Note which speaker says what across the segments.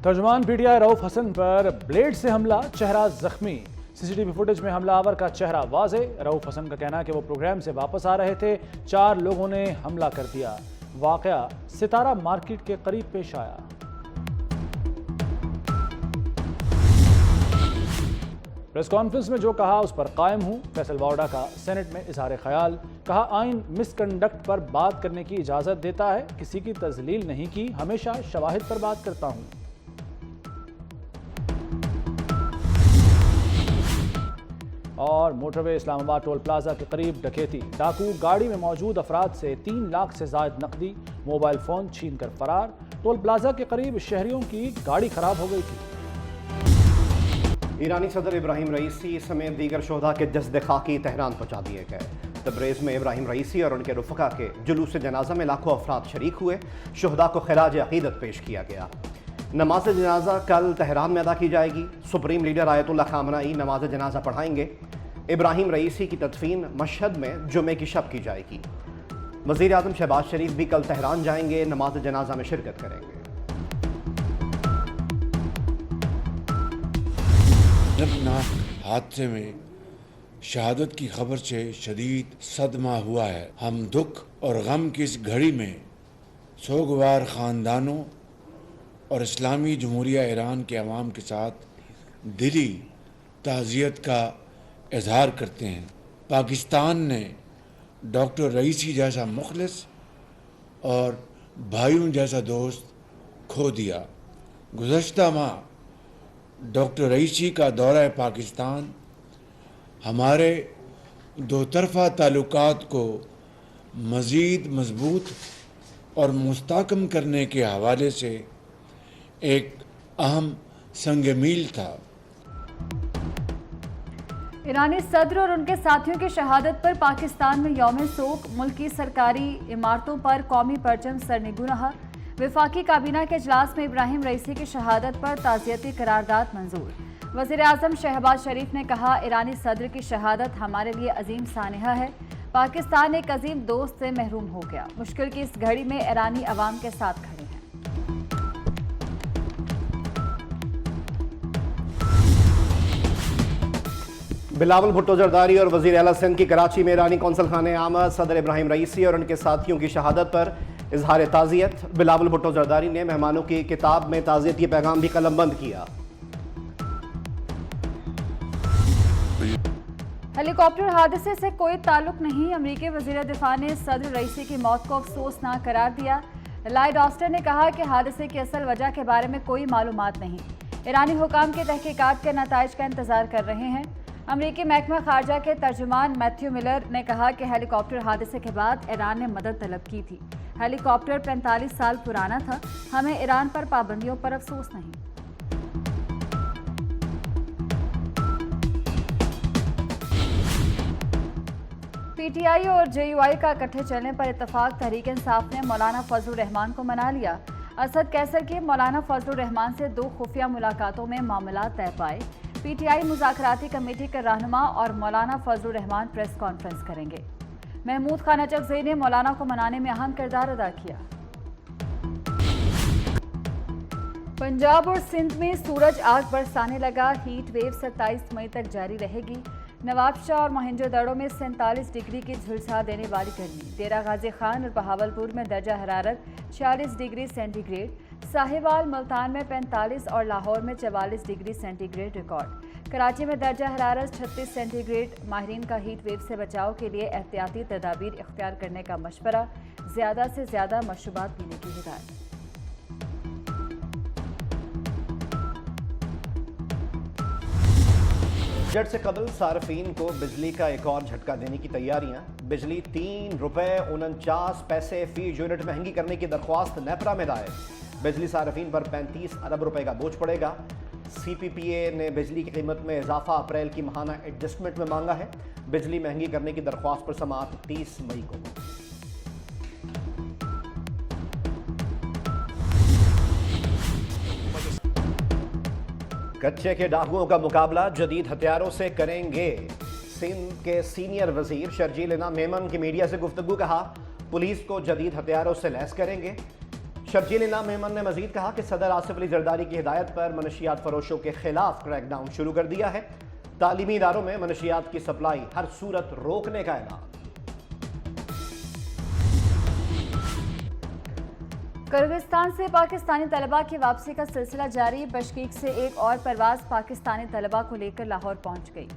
Speaker 1: ترجمان P T I Rauf Hasan per blade سے حملہ، چہرہ زخمی۔ سی سی ٹی وی فوٹیج میں حملہ آور کا چہرہ واضح۔ رؤف حسن کا کہنا ہے کہ وہ پروگرام سے واپس آ رہے تھے، 4 لوگوں نے حملہ کر دیا۔ واقعہ ستارہ مارکیٹ کے قریب پیش آیا۔ پریس کانفرنس میں جو کہا اس پر قائم ہوں، فیصل واوڈا کا سینٹ میں اظہار خیال۔ کہا آئین مس کنڈکٹ پر بات کرنے کی اجازت دیتا ہے، کسی کی تذلیل نہیں کی، ہمیشہ شواہد پر بات کرتا ہوں۔ اور موٹر وے اسلام آباد ٹول پلازا کے قریب ڈکیتی، ڈاکو گاڑی میں موجود افراد سے 3 لاکھ سے زائد نقدی، موبائل فون چھین کر فرار۔ ٹول پلازا کے قریب شہریوں کی گاڑی خراب ہو گئی تھی۔
Speaker 2: ایرانی صدر ابراہیم رئیسی سمیت دیگر شہداء کے جسد خاکی تہران پہنچا دیے گئے۔ تبریز میں ابراہیم رئیسی اور ان کے رفقا کے جلوس جنازہ میں لاکھوں افراد شریک ہوئے، شہداء کو خراج عقیدت پیش کیا گیا۔ نماز جنازہ کل تہران میں ادا کی جائے گی۔ سپریم لیڈر آیت اللہ خامنہئی نماز جنازہ پڑھائیں گے۔ ابراہیم رئیسی کی تدفین مشہد میں جمعے کی شب کی جائے گی۔ وزیر اعظم شہباز شریف بھی کل تہران جائیں گے، نماز جنازہ میں شرکت کریں گے۔
Speaker 3: دردناک حادثے میں شہادت کی خبر سے شدید صدمہ ہوا ہے۔ ہم دکھ اور غم کی اس گھڑی میں سوگوار خاندانوں اور اسلامی جمہوریہ ایران کے عوام کے ساتھ دلی تعزیت کا اظہار کرتے ہیں۔ پاکستان نے ڈاکٹر رئیسی جیسا مخلص اور بھائیوں جیسا دوست کھو دیا۔ گزشتہ ماہ ڈاکٹر رئیسی کا دورہ پاکستان ہمارے دو طرفہ تعلقات کو مزید مضبوط اور مستحکم کرنے کے حوالے سے ایک اہم سنگ میل تھا۔
Speaker 4: ایرانی صدر اور ان کے ساتھیوں کی شہادت پر پاکستان میں یوم سوگ، ملکی سرکاری عمارتوں پر قومی پرچم سرنگوں رہا۔ وفاقی کابینہ کے اجلاس میں ابراہیم رئیسی کی شہادت پر تعزیتی قرارداد منظور۔ وزیر اعظم شہباز شریف نے کہا ایرانی صدر کی شہادت ہمارے لیے عظیم سانحہ ہے۔ پاکستان ایک عظیم دوست سے محروم ہو گیا۔ مشکل کی اس گھڑی میں ایرانی عوام کے ساتھ کھڑے ہیں۔
Speaker 2: بلاول بھٹو زرداری اور وزیر اعلیٰ سندھ کی کراچی میں ایرانی قونصل خانے آمد۔ صدر ابراہیم رئیسی اور ان کے ساتھیوں کی شہادت پر اظہار تعزیت۔ بلاول بھٹو زرداری نے مہمانوں کی کتاب میں تعزیتی پیغام بھی قلم بند کیا۔
Speaker 4: ہیلی کاپٹر حادثے سے کوئی تعلق نہیں، امریکی وزیر دفاع نے صدر رئیسی کی موت کو افسوسناک قرار دیا۔ لائیڈ آسٹن نے کہا کہ حادثے کی اصل وجہ کے بارے میں کوئی معلومات نہیں، ایرانی حکام کی تحقیقات کے نتائج کا انتظار کر رہے ہیں۔ امریکی محکمہ خارجہ کے ترجمان میتھیو ملر نے کہا کہ ہیلی کاپٹر حادثے کے بعد ایران نے مدد طلب کی تھی۔ ہیلی کاپٹر 45 سال پرانا تھا، ہمیں ایران پر پابندیوں پر افسوس نہیں۔ پی ٹی آئی اور جے یو آئی کا اکٹھے چلنے پر اتفاق۔ تحریک انصاف نے مولانا فضل الرحمان کو منا لیا۔ اسد کیسر کی مولانا فضل الرحمان سے 2 خفیہ ملاقاتوں میں معاملات طے پائے۔ پی ٹی آئی مذاکراتی کمیٹی کے رہنما اور مولانا فضل الرحمان پریس کانفرنس کریں گے۔ محمود خان اچکزئی نے مولانا کو منانے میں اہم کردار ادا کیا۔ پنجاب اور سندھ میں سورج آگ برسانے لگا، ہیٹ ویو 27 مئی تک جاری رہے گی۔ نواب شاہ اور موہنجو دڑو میں 47 ڈگری کی جھلسا دینے والی گرمی۔ ڈیرہ غازی خان اور بہاولپور میں درجہ حرارت 46 degree centigrade, Sahiwal Multan میں 45 اور لاہور میں 44 degree centigrade record. Karachi میں درجہ حرارت 36 سینٹی گریڈ۔ ماہرین کا ہیٹ ویو سے بچاؤ کے لیے احتیاطی تدابیر اختیار کرنے کا مشورہ، زیادہ سے زیادہ مشروبات پینے کی ہدایت۔
Speaker 2: بجٹ سے قبل صارفین کو بجلی کا ایک اور جھٹکا دینے کی تیاریاں۔ بجلی 3 روپے 49 پیسے فی یونٹ مہنگی کرنے کی درخواست نیپرا میں دائر۔ بجلی صارفین پر 35 ارب روپے کا بوجھ پڑے گا۔ سی پی پی اے نے بجلی کی قیمت میں اضافہ اپریل کی ماہانہ ایڈجسٹمنٹ میں مانگا ہے۔ بجلی مہنگی کرنے کی درخواست پر سماعت 30 مئی کو۔ کچے کے ڈاکوؤں کا مقابلہ جدید ہتھیاروں سے کریں گے۔ سندھ کے سینئر وزیر شرجیل انعام میمن کی میڈیا سے گفتگو، کہا پولیس کو جدید ہتھیاروں سے لیس کریں گے۔ شرجیل انعام میمن نے مزید کہا کہ صدر آصف علی زرداری کی ہدایت پر منشیات فروشوں کے خلاف کریک ڈاؤن شروع کر دیا ہے. تعلیمی اداروں میں منشیات کی سپلائی ہر صورت روکنے کا اعلان.
Speaker 4: کرغزستان سے پاکستانی طلباء کی واپسی کا سلسلہ جاری. بشکیک سے ایک اور پرواز پاکستانی طلباء کو لے کر لاہور پہنچ گئی.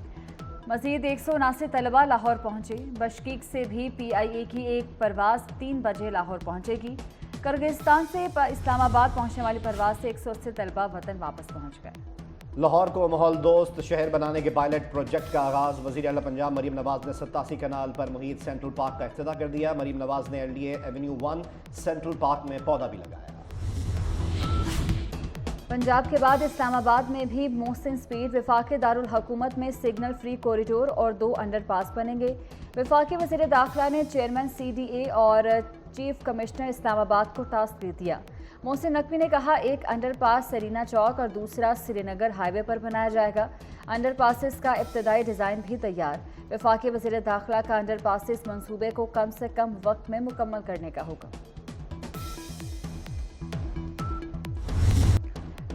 Speaker 4: مزید 179 طلباء لاہور پہنچے. بشکیک سے بھی PIA کی ایک پرواز 3 بجے لاہور پہنچے گی. کرغزستان سے اسلام آباد پہنچنے والی پرواز سے 180 طلباء وطن واپس پہنچ گئے.
Speaker 2: لاہور کو ماحول دوست شہر بنانے کے پائلٹ پروجیکٹ کا آغاز. وزیر اعلیٰ پنجاب مریم نواز نے 87 کنال پر محیط سینٹرل پارک کا افتتاح کر دیا. مریم نواز نے LDA ایونیو 1 سینٹرل پارک میں پودا بھی لگایا.
Speaker 4: پنجاب کے بعد اسلام آباد میں بھی محسن سپیڈ. وفاقی دارالحکومت میں سگنل فری کوریڈور اور 2 انڈر پاس بنیں گے. وفاقی وزیر داخلہ نے چیئرمین CDA اور چیف کمشنر اسلام آباد کو ٹاسک دے دیا. محسن نقوی نے کہا ایک انڈر پاس سرینا چوک اور دوسرا سری نگر ہائی وے پر بنایا جائے گا. انڈر پاسز کا ابتدائی ڈیزائن بھی تیار. وفاقی وزیر داخلہ کا انڈر پاسز منصوبے کو کم سے کم وقت میں مکمل کرنے کا حکم.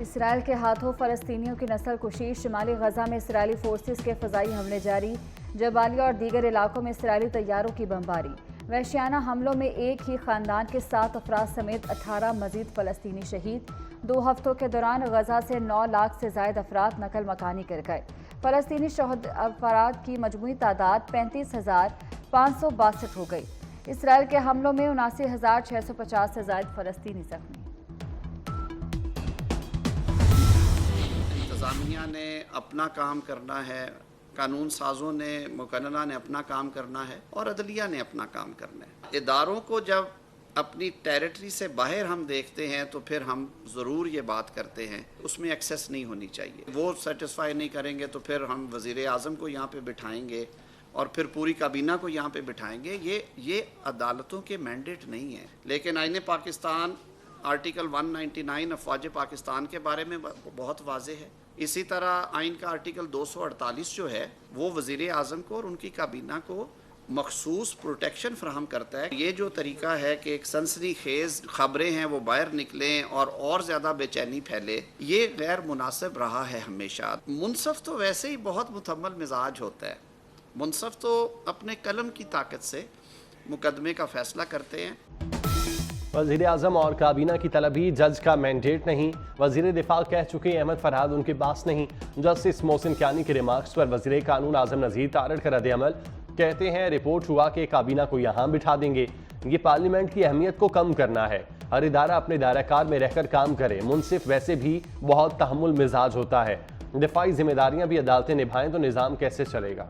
Speaker 4: اسرائیل کے ہاتھوں فلسطینیوں کی نسل کشی. شمالی غزہ میں اسرائیلی فورسز کے فضائی حملے جاری. جبالیہ اور دیگر علاقوں میں اسرائیلی طیاروں کی بمباری. وحشیانہ حملوں میں ایک ہی خاندان کے 7 افراد سمیت 18 مزید فلسطینی شہید. 2 ہفتوں کے دوران غزہ سے 9 لاکھ سے زائد افراد نقل مکانی کر گئے. فلسطینی افراد کی مجموعی تعداد 35,562 ہو گئی. اسرائیل کے حملوں میں 79,650 سے زائد فلسطینی زخمی.
Speaker 5: انتظامیہ نے اپنا کام کرنا ہے, قانون سازوں نے مقننہ نے اپنا کام کرنا ہے اور عدلیہ نے اپنا کام کرنا ہے. اداروں کو جب اپنی ٹیریٹری سے باہر ہم دیکھتے ہیں تو پھر ہم ضرور یہ بات کرتے ہیں اس میں ایکسیس نہیں ہونی چاہیے. وہ سیٹسفائی نہیں کریں گے تو پھر ہم وزیر اعظم کو یہاں پہ بٹھائیں گے اور پھر پوری کابینہ کو یہاں پہ بٹھائیں گے. یہ عدالتوں کے مینڈیٹ نہیں ہے. لیکن آئین پاکستان آرٹیکل 199 افواج پاکستان کے بارے میں بہت واضح ہے. اسی طرح آئین کا آرٹیکل 248 جو ہے وہ وزیر اعظم کو اور ان کی کابینہ کو مخصوص پروٹیکشن فراہم کرتا ہے. یہ جو طریقہ ہے کہ ایک سنسنی خیز خبریں ہیں وہ باہر نکلیں اور زیادہ بے چینی پھیلے, یہ غیر مناسب رہا ہے ہمیشہ. منصف تو ویسے ہی بہت متحمل مزاج ہوتا ہے. منصف تو اپنے قلم کی طاقت سے مقدمے کا فیصلہ کرتے ہیں.
Speaker 6: وزیر اعظم اور کابینہ کی طلبی جج کا مینڈیٹ نہیں. وزیر دفاع کہہ چکے احمد فرحاد ان کے پاس نہیں. جسٹس محسن کیانی کے ریمارکس پر وزیر قانون اعظم نذیر تارڑ کا رد عمل. کہتے ہیں رپورٹ ہوا کہ کابینہ کو یہاں بٹھا دیں گے. یہ پارلیمنٹ کی اہمیت کو کم کرنا ہے. ہر ادارہ اپنے دائرہ کار میں رہ کر کام کرے. منصف ویسے بھی بہت تحمل مزاج ہوتا ہے. دفاعی ذمہ داریاں بھی عدالتیں نبھائیں تو نظام کیسے چلے گا.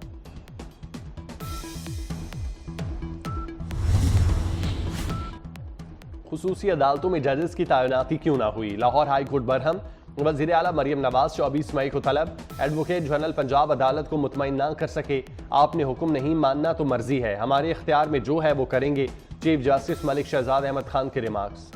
Speaker 6: خصوصی عدالتوں میں ججز کی تعیناتی کیوں نہ ہوئی. لاہور ہائی کورٹ برہم. وزیر اعلیٰ مریم نواز 24 مئی کو طلب. ایڈوکیٹ جنرل پنجاب عدالت کو مطمئن نہ کر سکے. آپ نے حکم نہیں ماننا تو مرضی ہے, ہمارے اختیار میں جو ہے وہ کریں گے. چیف جسٹس ملک شہزاد احمد خان کے ریمارکس.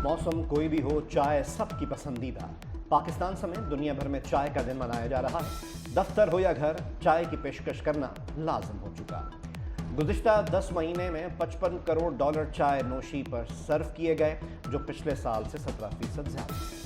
Speaker 2: موسم کوئی بھی ہو, چائے سب کی پسندیدہ. پاکستان سمیت دنیا بھر میں چائے کا دن منایا جا رہا ہے. دفتر ہو یا گھر, چائے کی پیشکش کرنا لازم ہو چکا. گزشتہ 10 مہینے میں $55 کروڑ چائے نوشی پر صرف کیے گئے, جو پچھلے سال سے 17% زیادہ ہے.